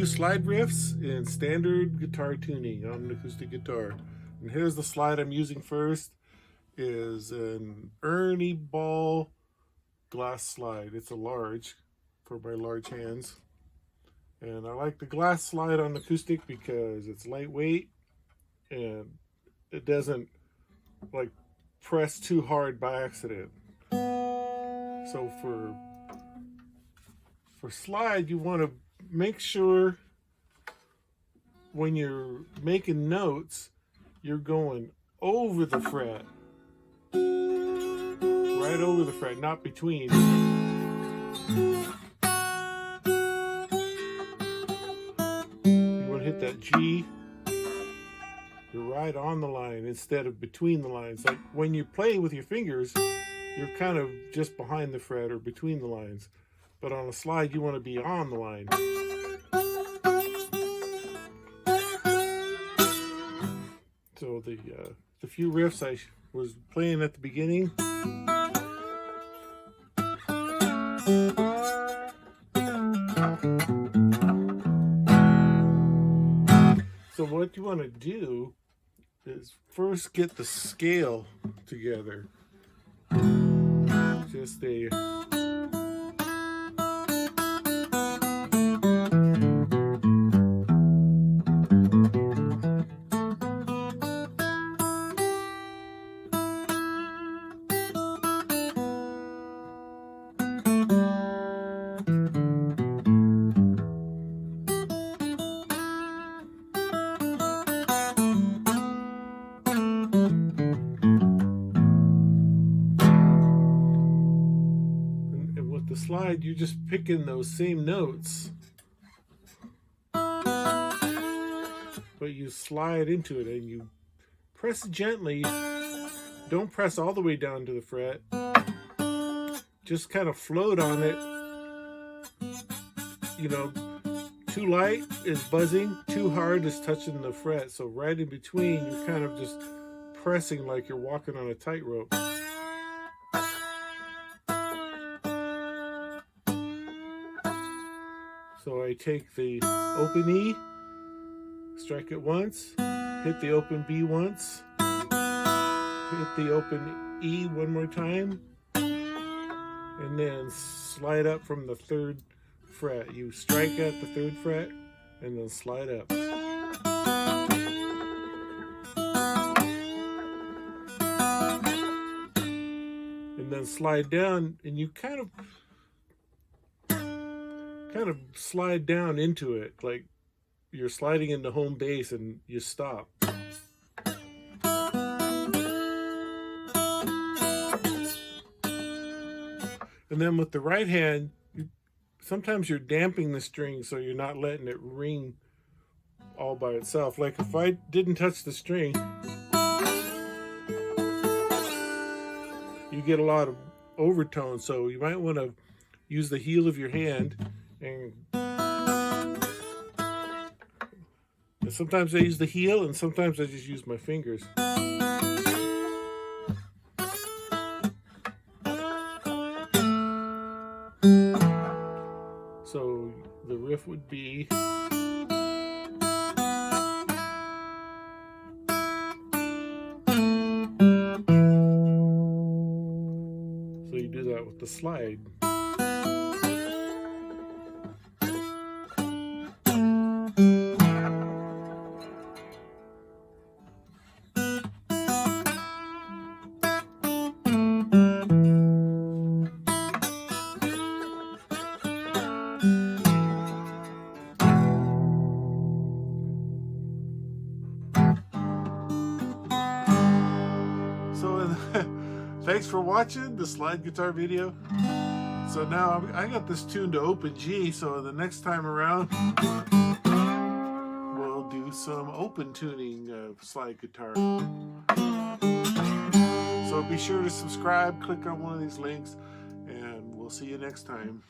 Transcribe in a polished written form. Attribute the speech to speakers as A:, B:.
A: few slide riffs in standard guitar tuning on an acoustic guitar. And here's the slide I'm using first. Is an Ernie Ball glass slide. It's a large for my large hands. And I like the glass slide on acoustic because it's lightweight and it doesn't like press too hard by accident. So for slide, you want to make sure when you're making notes, you're going over the fret. Right over the fret, not between. You want to hit that G. You're right on the line instead of between the lines. Like when you play with your fingers, you're kind of just behind the fret or between the lines. But on a slide, you want to be on the line. So the few riffs I was playing at the beginning. So what you want to do is first get the scale together. Just a the slide, you're just picking those same notes, but you slide into it and you press gently. Don't press all the way down to the fret. Just kind of float on it. You know, too light is buzzing, too hard is touching the fret. So right in between, you're kind of just pressing like you're walking on a tightrope. So I take the open E, strike it once, hit the open B once, hit the open E one more time, and then slide up from the third fret. You strike at the third fret and then slide up. And then slide down, and you kind of slide down into it, like you're sliding into home base and you stop. And then with the right hand, sometimes you're damping the string so you're not letting it ring all by itself. Like if I didn't touch the string, you get a lot of overtone, so you might want to use the heel of your hand. And sometimes I use the heel and sometimes I just use my fingers. So the riff would be so you do that with the slide. Thanks for watching the slide guitar video. So now I got this tuned to open G, so the next time around we'll do some open tuning of slide guitar. So be sure to subscribe, click on one of these links, and we'll see you next time.